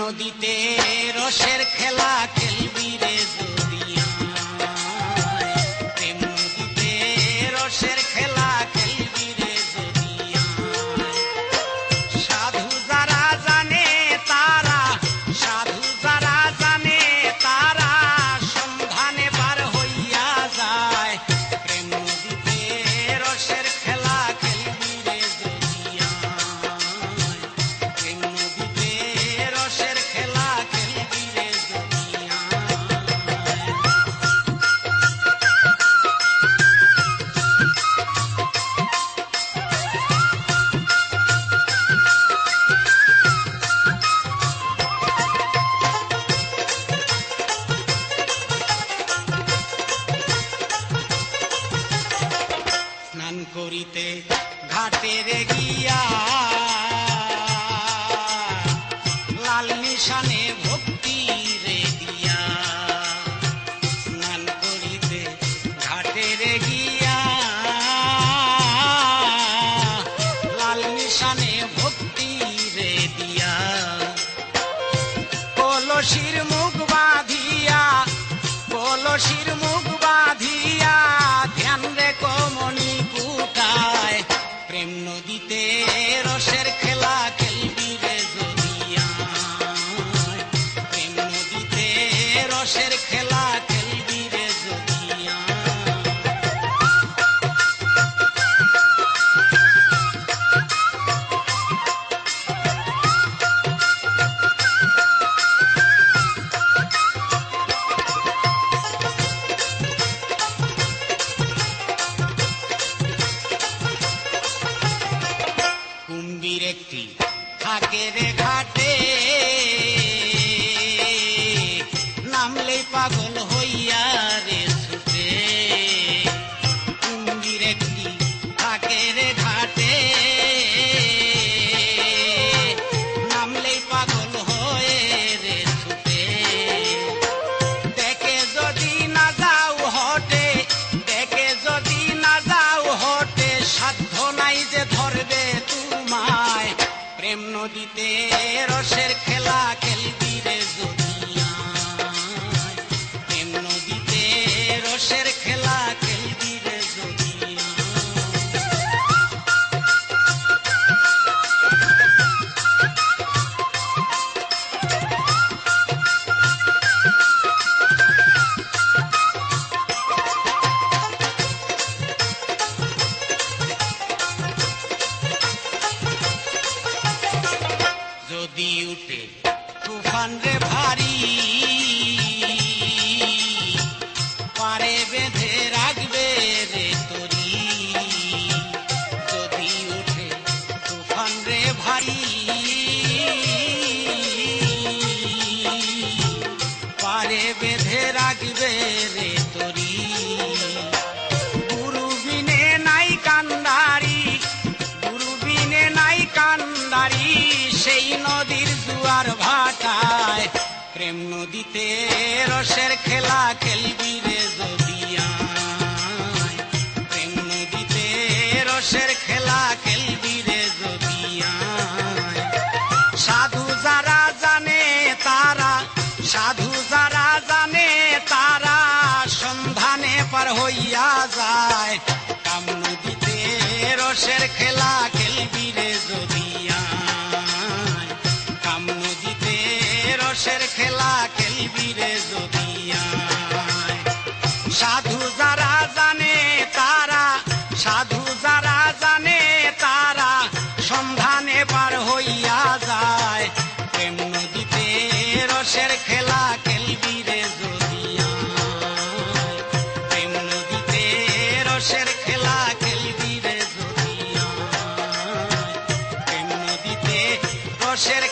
নদীতে রসের খেলা খেলবি রে জড়িয়ায়, প্রেম নদীতে রসের খেলা খেলবি রে জড়িয়ায়। সাধু যারা জানে তারা, সাধু যারা জানে তারা সন্ধানে পার হইয়া যায়, প্রেম নদীতে রসের খেলা খেলবি রে জড়িয়ায়, প্রেম নদীতে রসের খেলা খেলবি রে জড়িয়ায়। স্নান করিতে ঘাটেরে গিয়া লাল নিশানে ভক্তি রে দিয়া, স্নান করিতে ঘাটেরে গিয়া লাল নিশানে ভক্তি রে দিয়া, কলসির মুখ বাঁধিয়া, কলসির মুখ বাঁধিয়া ধ্যান রে কমনি কুটায়, প্রেম নদীতে রসের খেলা খেলবি রে জড়িয়ায়, প্রেম নদীতে রসের খেলা খেলবি রে জড়িয়ায়। কুম্ভীর একটি থাকে রে ঘাটে, নামলেই পাগল হইয়া রে ছুটে, কুম্ভীর একটি থাকে রে ঘাটে, নামলেই পাগল হয়ে রে ছুটে, দেখে যদি না যাও হটে, দেখে যদি না যাও হটে, সাধ্য নাই যে ধরবে তোমায়, প্রেম নদীতে রসের খেলা খেলবি রে জড়িয়ায়, প্রেম নদীতে রসের খেলা খেলবি রে জড়িয়ায়। যদি উঠে তুফান রে ভারী, পারে বেঁধে রাখবে রে তরি, যদি উঠে তুফান রে ভারী, পারে বেঁধে রাখবে রে তরি, গুরু বিনে নাই কান্দারি, গুরু বিনে নাই কান্দারি, সেই নদীর জুয়ার ভাটায়, প্রেম নদীতে রসের খেলা খেলবি রে জড়িয়ায়, প্রেম নদীতে রসের খেলা খেলবি রে জড়িয়ায়। সাধু যারা জানে তারা, সাধু যারা জানে তারা সন্ধানে পার হইয়া যায়, কাম নদীতে রসের খেলা খেলবি রে জড়িয়ায়, কাম নদীতে রসের খেলা খেলবি রে জড়িয়ায়। সাধু যারা জানে তারা, সাধু যারা জানে তারা সন্ধানে পার হইয়া যায়, প্রেম নদীতে রসের খেলা খেলবি রে জড়িয়ায়, প্রেম নদীতে রসের খেলা খেলবি রে জড়িয়ায়, প্রেম নদীতে রসের